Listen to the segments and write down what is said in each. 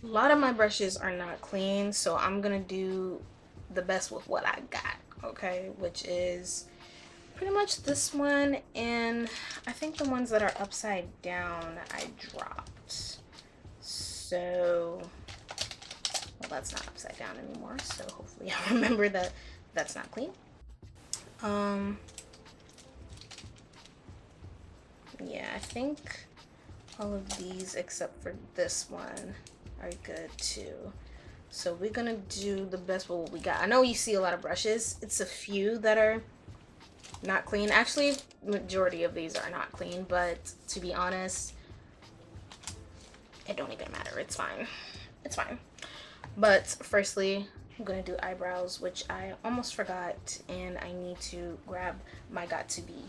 A lot of my brushes are not clean, so I'm gonna do the best with what I got, okay? Which is pretty much this one, and I think the ones that are upside down I dropped. So, well, that's not upside down anymore, so hopefully I remember that that's not clean. Yeah, I think all of these except for this one are good too. So we're gonna do the best with what we got. I know you see a lot of brushes. It's a few that are not clean. Actually, majority of these are not clean, but to be honest, it don't even matter. It's fine. It's fine. But firstly, I'm gonna do eyebrows, which I almost forgot, and I need to grab my got to be.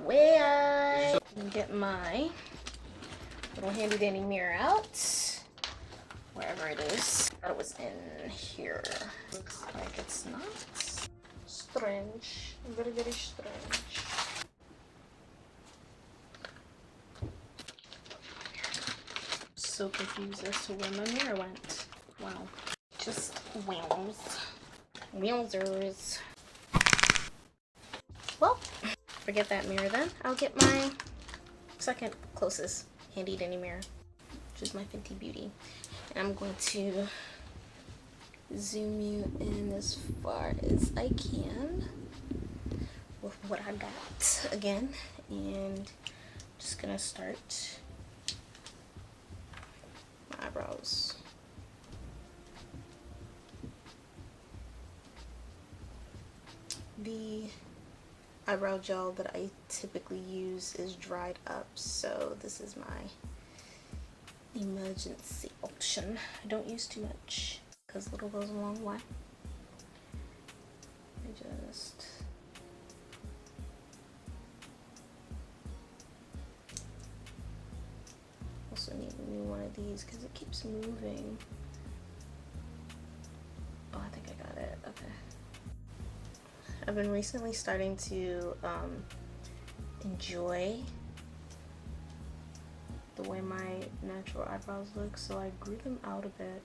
Where I get my little handy dandy mirror out, wherever it is. I thought it was in here. Looks like it's not. Strange, very, very strange. So confused as to where my mirror went. Wow. Just wheels. Wheelsers. Well, forget that mirror then. I'll get my second closest handy dandy mirror, which is my Fenty Beauty. And I'm going to zoom you in as far as I can with what I got again. And just gonna start my eyebrows. The eyebrow gel that I typically use is dried up, so this is my emergency option. I don't use too much because little goes a long way. I just also need a new one of these because it keeps moving. Oh, I think I got it. Okay. I've been recently starting to enjoy the way my natural eyebrows look, so I grew them out a bit,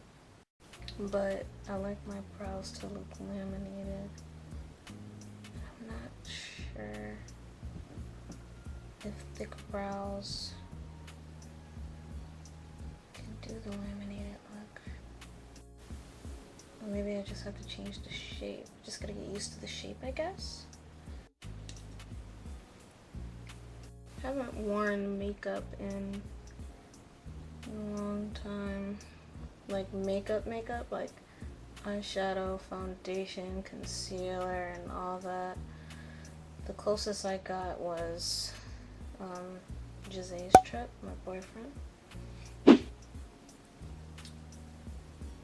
but I like my brows to look laminated. I'm not sure if thick brows can do the laminated look. Or maybe I just have to change the shape. Just gotta get used to the shape, I guess. I haven't worn makeup in a long time. Like makeup, like eyeshadow, foundation, concealer, and all that. The closest I got was Jose's trip, my boyfriend.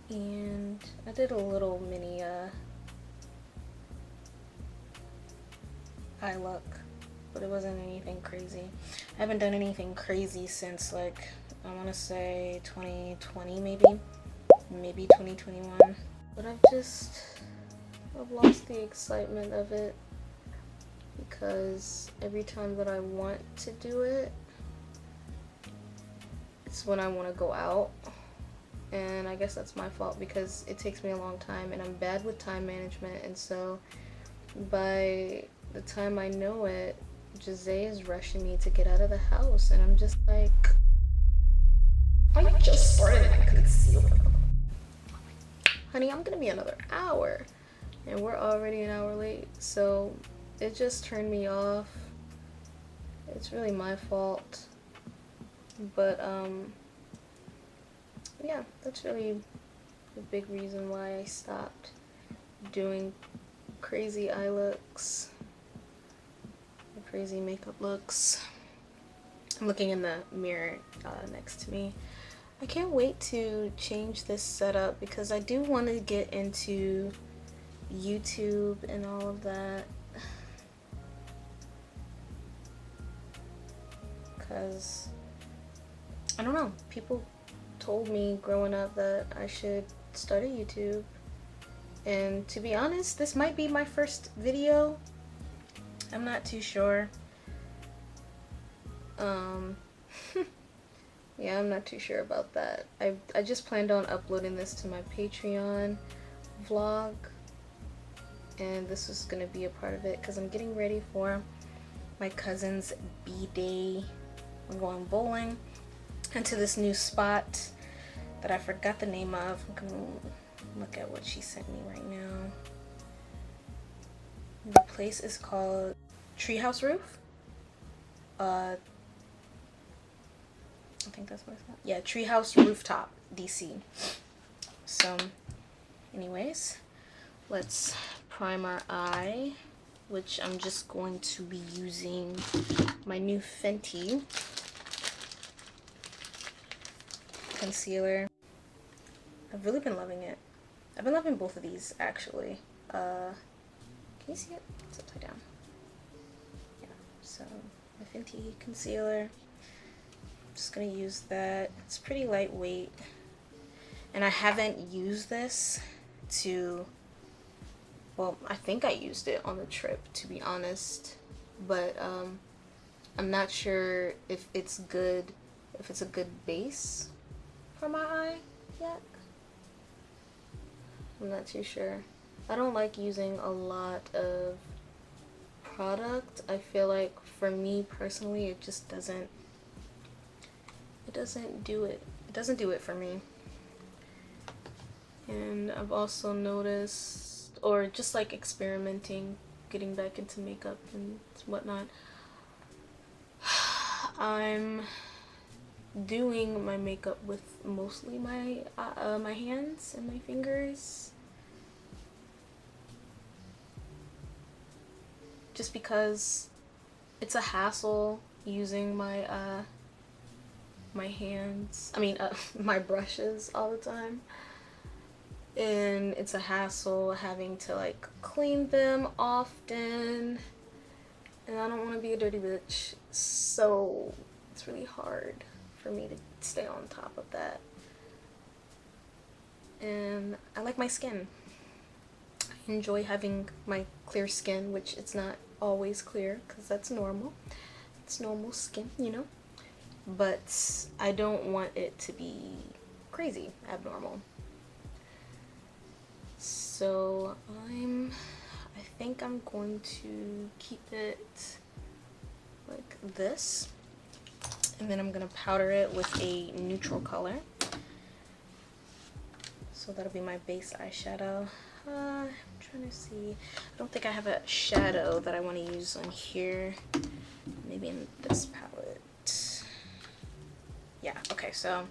And I did a little mini eye look, but it wasn't anything crazy. I haven't done anything crazy since, like, I want to say 2020 maybe 2021. But I've lost the excitement of it because every time that I want to do it, it's when I want to go out. And I guess that's my fault because it takes me a long time and I'm bad with time management, and so by the time I know it, Jose is rushing me to get out of the house, and I'm just like, I just started my concealer. Honey, I'm gonna be another hour, and we're already an hour late, so it just turned me off. It's really my fault, but yeah, that's really the big reason why I stopped doing crazy eye looks, crazy makeup looks. I'm looking in the mirror next to me. I can't wait to change this setup because I do want to get into YouTube and all of that, because I don't know, people told me growing up that I should start a YouTube, and to be honest, this might be my first video. I'm not too sure. Um, yeah, I'm not too sure about that. I just planned on uploading this to my Patreon vlog, and this is gonna be a part of it because I'm getting ready for my cousin's B-day. I'm going bowling into this new spot that I forgot the name of. I'm gonna look at what she sent me right now. The place is called Treehouse Roof. I think that's what it's called. Yeah, Treehouse Rooftop, DC. So, anyways, let's prime our eye, which I'm just going to be using my new Fenty concealer. I've really been loving it. I've been loving both of these actually. Can you see it? It's upside down. Yeah, so my Fenty concealer. I'm just gonna use that. It's pretty lightweight. And I haven't used this to, well, I think I used it on the trip, to be honest. But I'm not sure if it's good, if it's a good base for my eye yet. I'm not too sure. I don't like using a lot of product. I feel like for me personally, it just doesn't do it. It doesn't do it for me. And I've also noticed, or just like experimenting, getting back into makeup and whatnot, I'm doing my makeup with mostly my my hands and my fingers, just because it's a hassle using my my hands, I mean my brushes all the time, and it's a hassle having to like clean them often, and I don't want to be a dirty bitch, so it's really hard for me to stay on top of that. And I like my skin. I enjoy having my clear skin, which it's not always clear because that's normal. It's normal skin, you know? But I don't want it to be crazy abnormal. So I think I'm going to keep it like this, and then I'm gonna powder it with a neutral color. So that'll be my base eyeshadow. I'm trying to see. I don't think I have a shadow that I want to use on here. Maybe in this palette. Yeah, okay, so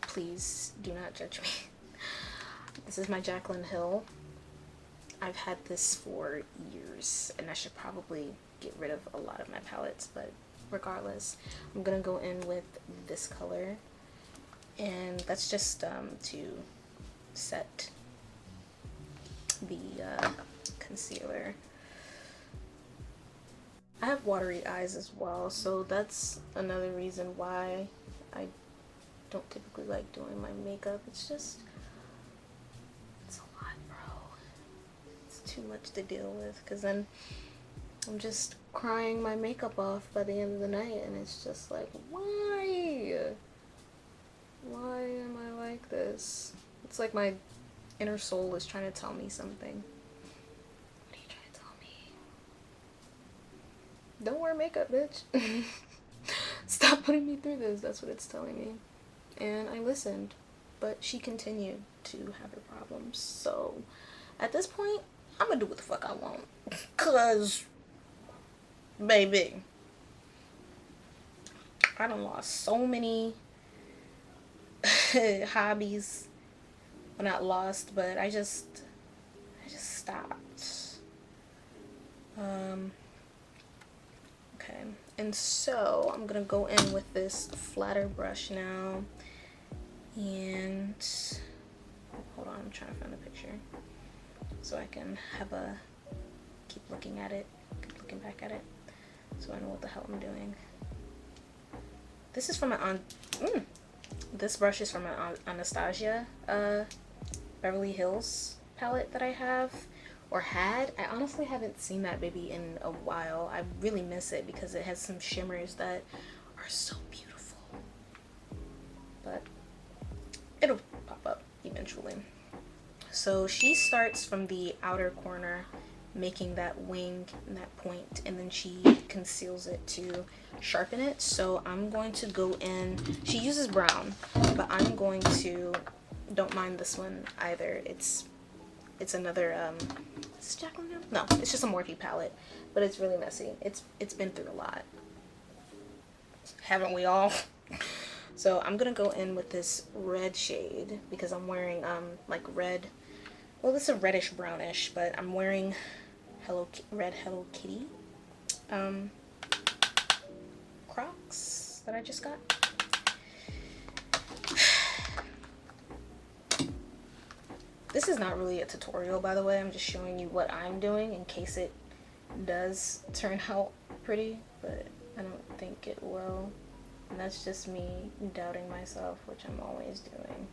please do not judge me. This is my Jaclyn Hill. I've had this for years, and I should probably get rid of a lot of my palettes, but regardless, I'm gonna go in with this color, and that's just to set the concealer. I have watery eyes as well, so that's another reason why I don't typically like doing my makeup. It's just, it's a lot, bro. It's too much to deal with, because then I'm just crying my makeup off by the end of the night, and it's just like, why? Why am I like this? It's like my inner soul is trying to tell me something. What are you trying to tell me? Don't wear makeup, bitch. Stop putting me through this. That's what it's telling me. And I listened, but she continued to have her problems. So at this point, I'm gonna do what the fuck I want. Cause, baby, I done lost so many hobbies. Well, not lost, but I just stopped. Okay, and so I'm gonna go in with this flatter brush now, and hold on, I'm trying to find a picture so I can have a keep looking at it, keep looking back at it, so I know what the hell I'm doing. This is from my this brush is from my Anastasia Beverly Hills palette that I have, or had. I honestly haven't seen that baby in a while. I really miss it because it has some shimmers that are so beautiful. But it'll pop up eventually. So she starts from the outer corner, making that wing and that point, and then she conceals it to sharpen it. So I'm going to go in, she uses brown, but I'm going to, don't mind this one either. It's another is it Jaclyn Hill? No, it's just a Morphe palette, but it's really messy. It's been through a lot, haven't we all? So I'm gonna go in with this red shade because I'm wearing like red, well, this is a reddish brownish, but I'm wearing red Hello Kitty Crocs that I just got. This is not really a tutorial, by the way. I'm just showing you what I'm doing in case it does turn out pretty, but I don't think it will. And that's just me doubting myself, which I'm always doing.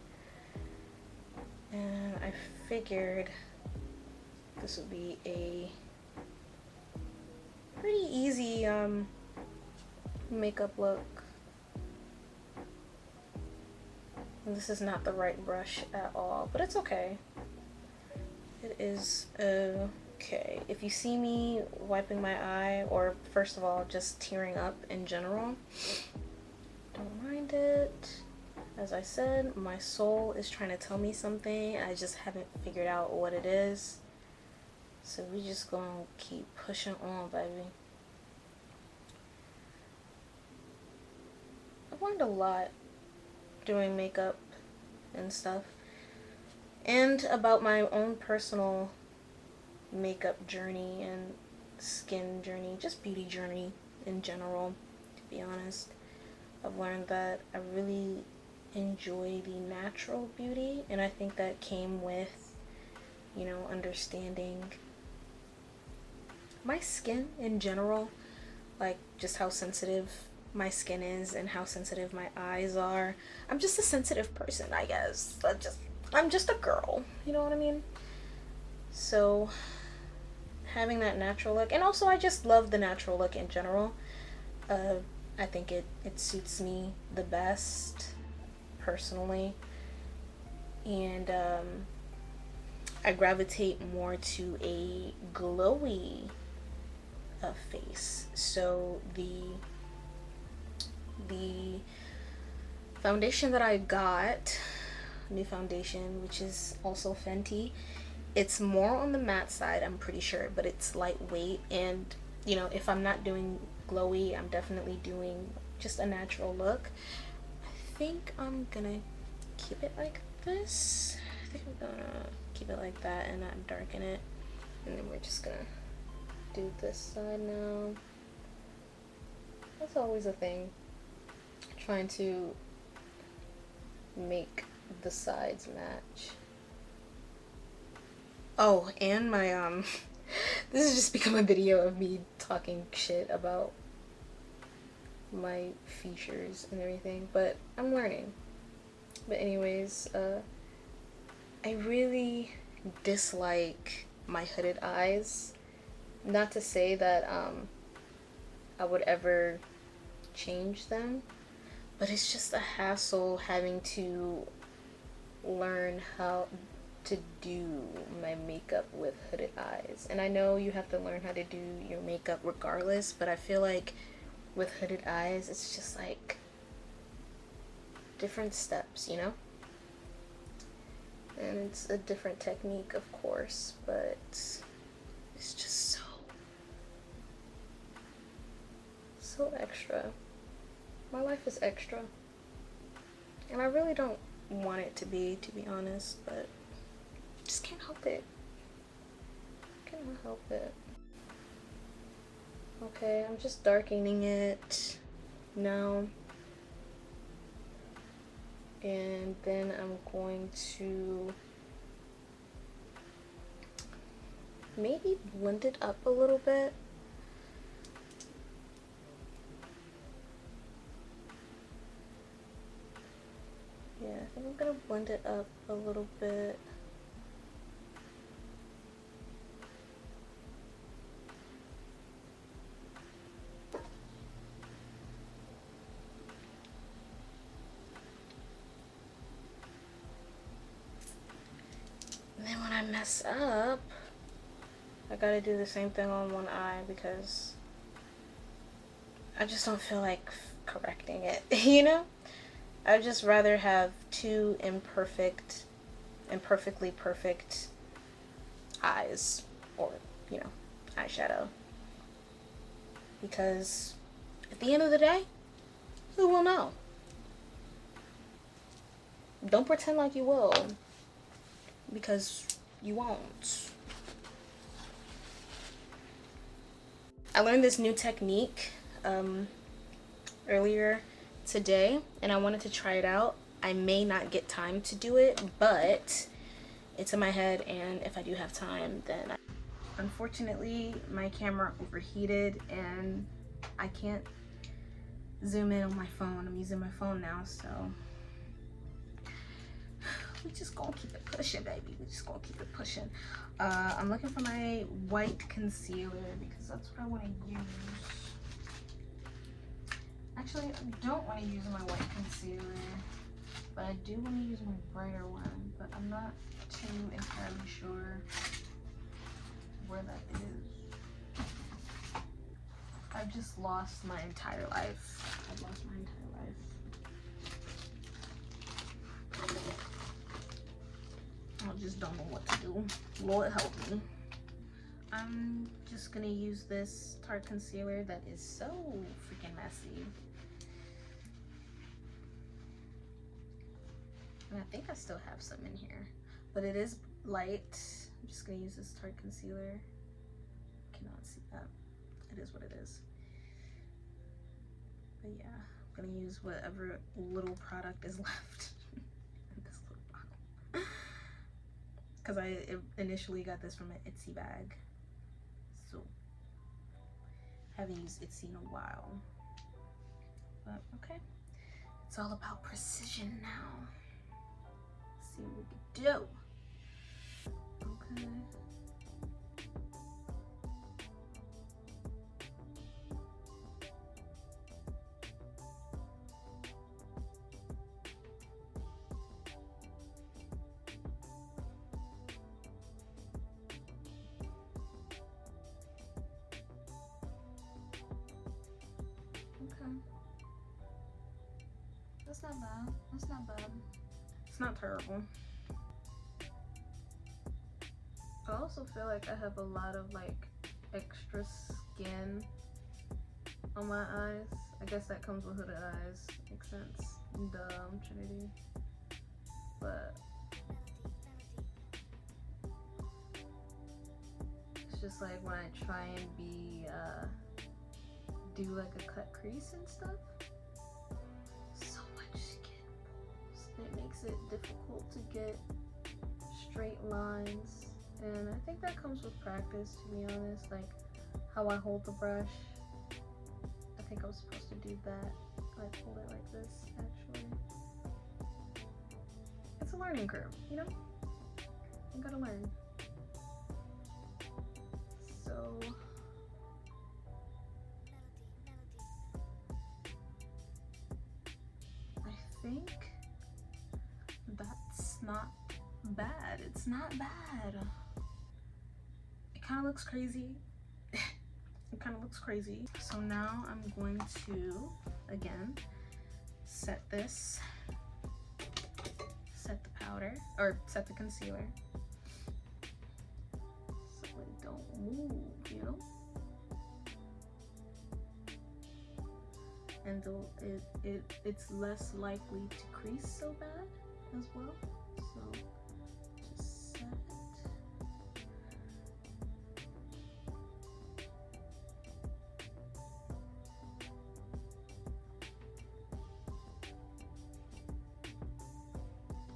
And I figured this would be a pretty easy makeup look. And this is not the right brush at all, but it's okay. It is okay. If you see me wiping my eye, or first of all just tearing up in general, don't mind it. As I said, my soul is trying to tell me something. I just haven't figured out what it is. So we just gonna keep pushing on, baby. I've learned a lot doing makeup and stuff, and about my own personal makeup journey and skin journey, just beauty journey in general, to be honest. I've learned that I really enjoy the natural beauty, and I think that came with, you know, understanding my skin in general, like just how sensitive my skin is and how sensitive my eyes are. I'm just a sensitive person, I guess. I'm just a girl, you know what I mean? So having that natural look, and also I just love the natural look in general. I think it suits me the best personally, and I gravitate more to a glowy face. So the foundation that I got, new foundation, which is also Fenty, it's more on the matte side, I'm pretty sure, but it's lightweight, and you know, if I'm not doing glowy, I'm definitely doing just a natural look. I think I'm gonna keep it like this. I think I'm gonna keep it like that and not darken it, and then we're just gonna do this side now. That's always a thing, trying to make the sides match. Oh, and my this has just become a video of me talking shit about my features and everything, but I'm learning. But anyways, I really dislike my hooded eyes. Not to say that I would ever change them, but it's just a hassle having to learn how to do my makeup with hooded eyes. And I know you have to learn how to do your makeup regardless, but I feel like with hooded eyes it's just like different steps, you know? And it's a different technique, of course, but it's just so extra. My life is extra, and I really don't want it to be honest, but just can't help it. Cannot help it. Okay, I'm just darkening it now, and then I'm going to maybe blend it up a little bit. Yeah, I think I'm gonna blend it up a little bit. mess up, I gotta do the same thing on one eye because I just don't feel like correcting it, you know? I'd just rather have two imperfectly perfect eyes, or, you know, eyeshadow. Because at the end of the day, who will know? Don't pretend like you will, because you won't. I learned this new technique earlier today, and I wanted to try it out. I may not get time to do it, but it's in my head, and if I do have time, then unfortunately my camera overheated and I can't zoom in on my phone. I'm using my phone now, so we just gonna keep it pushing, baby. We just gonna keep it pushing. I'm looking for my white concealer because that's what I want to use. Actually, I don't want to use my white concealer, but I do want to use my brighter one, but I'm not too entirely sure where that is. I've just lost my entire life. I've lost my entire life. I just don't know what to do. Lord help me. I'm just gonna use this Tarte concealer that is so freaking messy. And I think I still have some in here, but it is light. I'm just gonna use this Tarte concealer. Cannot see that. It is what it is. But yeah, I'm gonna use whatever little product is left in this little bottle. Because I initially got this from an Etsy bag. So, haven't used Etsy in a while. But okay, it's all about precision now. Let's see what we can do. Okay. That's not bad. That's not bad. It's not terrible. I also feel like I have a lot of like extra skin on my eyes. I guess that comes with hooded eyes. Makes sense. Dumb Trinity. But it's just like when I try and be do like a cut crease and stuff. It makes it difficult to get straight lines, and I think that comes with practice, to be honest. Like how I hold the brush, I think I was supposed to do that, like hold it like this. Actually, it's a learning curve, you know. You gotta learn. So I think that's not bad. It's not bad. It kind of looks crazy. It kind of looks crazy. So now I'm going to, again, set the powder, or set the concealer, so it don't move, you know? And it's less likely to crease so bad as well. So just set it.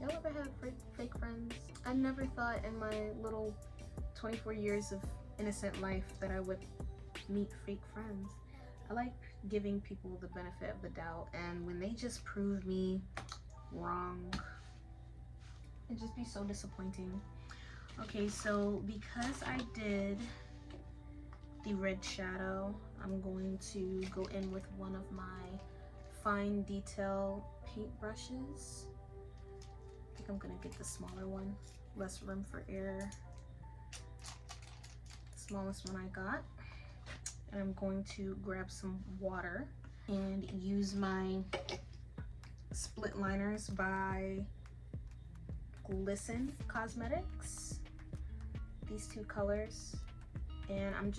Y'all ever had fake friends? I never thought in my little 24 years of innocent life that I would meet fake friends. I like giving people the benefit of the doubt, and when they just prove me wrong, it'd just be so disappointing. Okay, so because I did the red shadow, I'm going to go in with one of my fine detail paint brushes. I think I'm gonna get the smaller one, less room for error. smallest one I got. And I'm going to grab some water and use my split liners by Glisten Cosmetics. These two colors. And I'm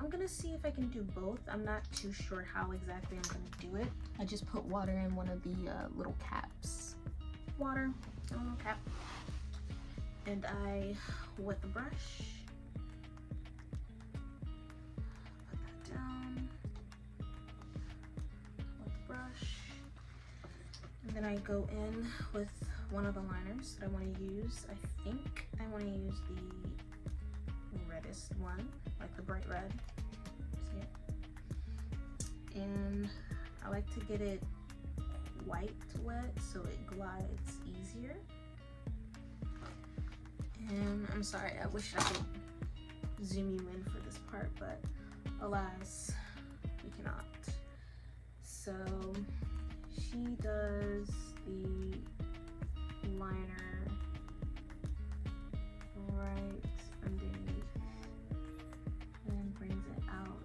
gonna see if I can do both. I'm not too sure how exactly I'm gonna do it. I just put water in one of the little caps. Water, a little cap. And I wet the brush. Put that down. Wet the brush. And then I go in with one of the liners that I want to use. I think I want to use the reddest one, like the bright red. See it? And I like to get it white wet so it glides easier. And I'm sorry, I wish I could zoom you in for this part, but alas, we cannot. So she does the liner right underneath and brings it out.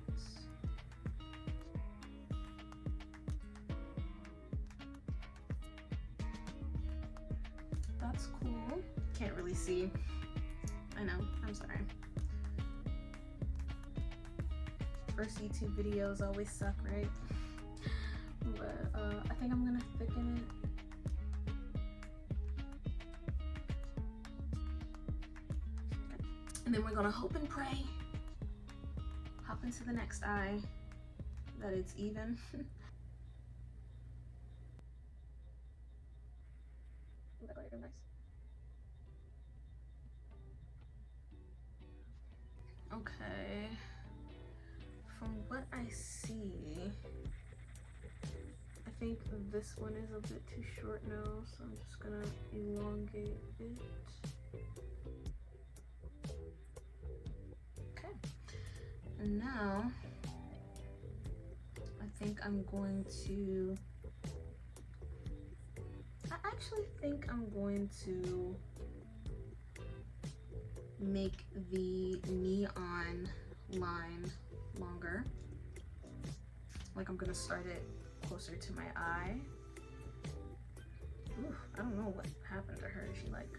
That's cool. Can't really see. I know, I'm sorry. First YouTube videos always suck, right? But I think I'm gonna thicken it. And then we're gonna hope and pray, hop into the next eye, that it's even. That glider nice. Okay, from what I see, I think this one is a bit too short now, so I'm just gonna elongate it. Okay, and now I think I'm going to, I actually think I'm going to make the neon line longer. Like I'm gonna start it closer to my eye. Ooh, I don't know what happened to her. She like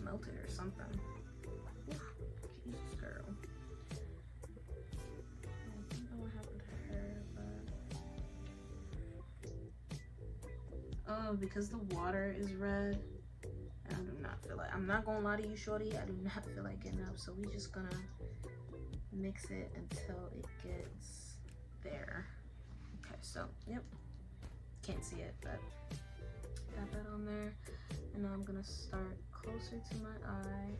melted or something. Ooh, Jesus, girl. I don't know what happened to her, but oh, because the water is red. I do not feel like, I'm not gonna lie to you, shorty, I do not feel like getting up, so we just gonna mix it until it gets there. Okay, so, yep, can't see it, but got that on there. And now I'm gonna start closer to my eye.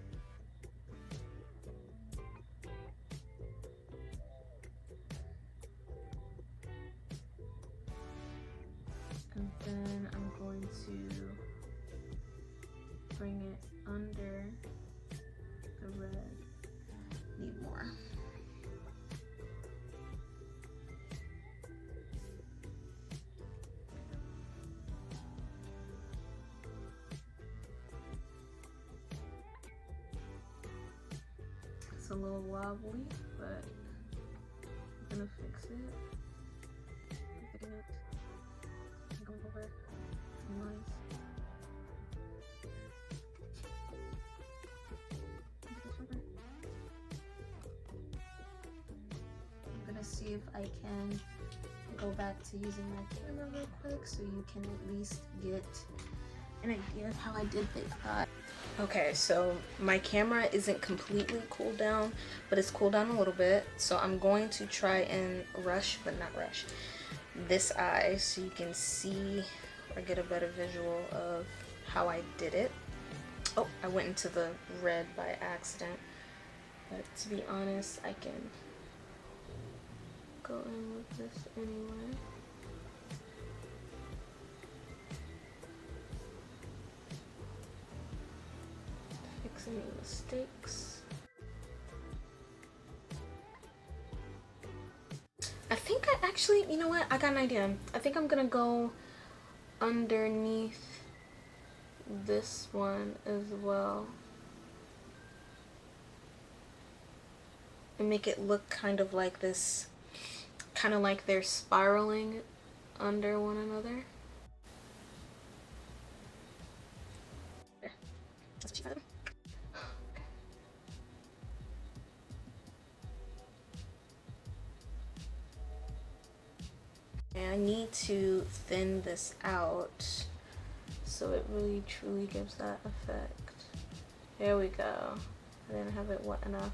And then I'm going to bring it under the red. Need more. It's a little wobbly, but I'm gonna fix it. Thicken it. I'm going over some lines. See if I can go back to using my camera real quick so you can at least get an idea of how I did that. Okay, so my camera isn't completely cooled down, but it's cooled down a little bit. So I'm going to try and rush, but not rush, this eye so you can see or get a better visual of how I did it. Oh, I went into the red by accident, but to be honest, I can go in with this anyway. Fix any mistakes. I think I actually, you know what? I got an idea. I think I'm gonna go underneath this one as well. and make it look kind of like this, kind of like they're spiraling under one another. There. That's what she said. And I need to thin this out so it really truly gives that effect. There we go. I didn't have it wet enough.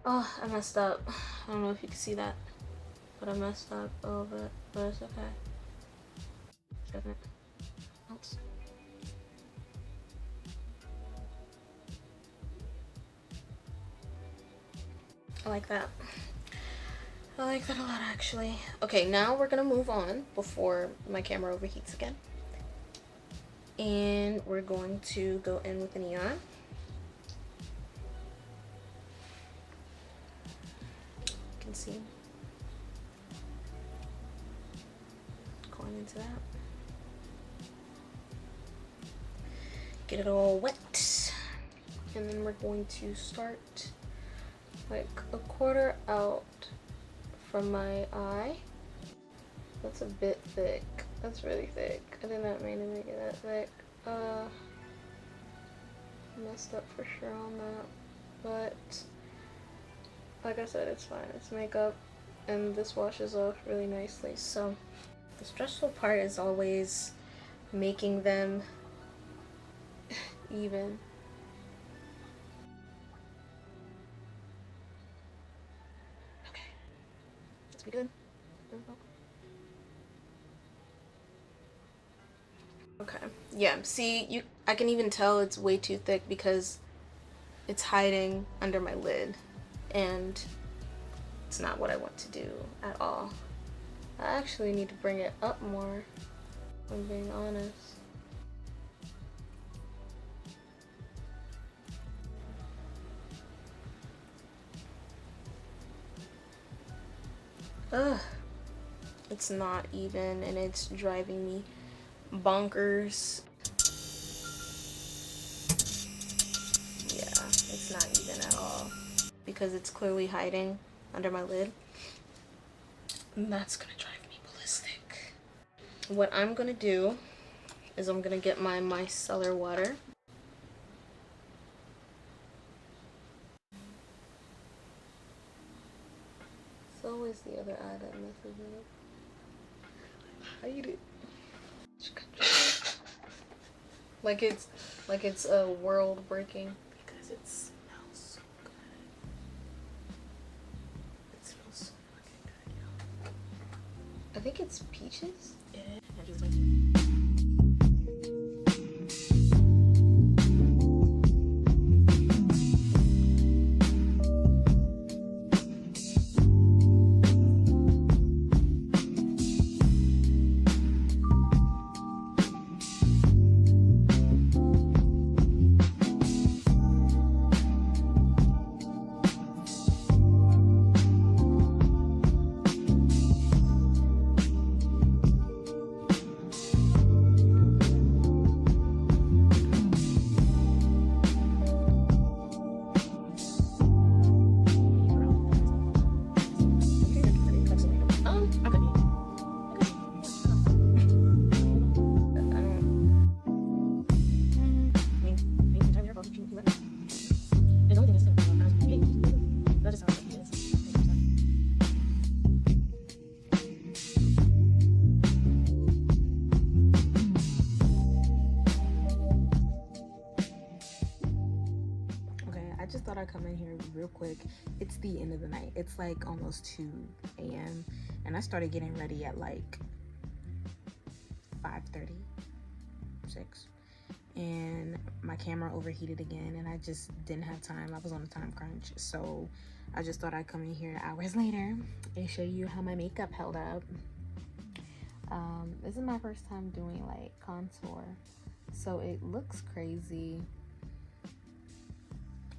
Oh, I messed up. I don't know if you can see that, but I messed up a little bit, but it's okay. Shouldn't. Oops. I like that. I like that a lot, actually. Okay, now we're gonna move on before my camera overheats again. And we're going to go in with the neon. You can see going into that. Get it all wet. And then we're going to start like a quarter out from my eye. That's a bit thick. That's really thick. I did not mean to make it that thick. Messed up for sure on that. But like I said, it's fine. It's makeup and this washes off really nicely. So the stressful part is always making them even. Okay. Let's be good. Okay. Yeah, see, I can even tell it's way too thick because it's hiding under my lid, and it's not what I want to do at all. I actually need to bring it up more, if I'm being honest. Ugh. It's not even, and it's driving me bonkers. Yeah, it's not even at all because it's clearly hiding under my lid. And that's gonna drive me ballistic. What I'm gonna do is I'm gonna get my micellar water. It's always the other eye that messes me up. Hide it. Like it's a world breaking because it smells so good. It smells so fucking good, yo. I think it's peaches. Come in here real quick. It's the end of the night. It's like almost 2 a.m. and I started getting ready at like 5:30, 6, and my camera overheated again and I just didn't have time. I was on a time crunch, so I just thought I'd come in here hours later and show you how my makeup held up. This is my first time doing like contour, so it looks crazy.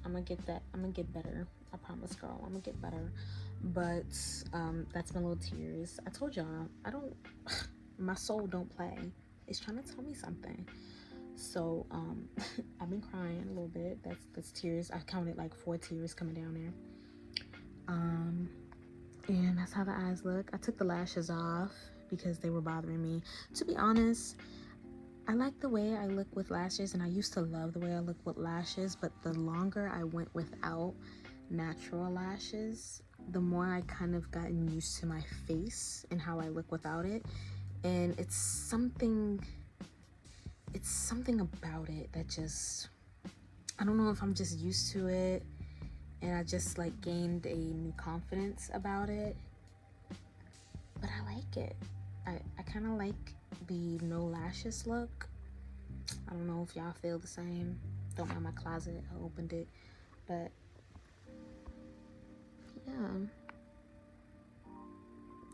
I'm gonna get better. I promise, girl. I'm gonna get better. But that's my little tears. I told y'all, my soul don't play. It's trying to tell me something. So I've been crying a little bit. That's tears. I counted like 4 tears coming down there. And that's how the eyes look. I took the lashes off because they were bothering me. To be honest, I like the way I look with lashes, and I used to love the way I look with lashes, but the longer I went without natural lashes, the more I kind of gotten used to my face and how I look without it. And it's something about it that just, I don't know if I'm just used to it and I just like gained a new confidence about it, but I like it. I kind of like the no lashes look. I don't know if y'all feel the same. Don't mind my closet, I opened it. But yeah,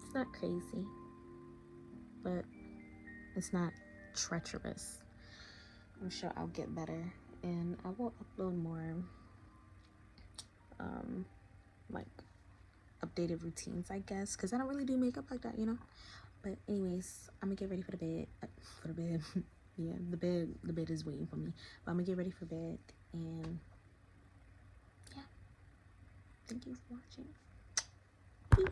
it's not crazy, but it's not treacherous. I'm sure I'll get better, and I will upload more like updated routines, I guess, because I don't really do makeup like that, you know. But anyways, I'm gonna get ready for the bed. For the bed. Yeah, the bed is waiting for me. But I'm gonna get ready for bed, and yeah, thank you for watching.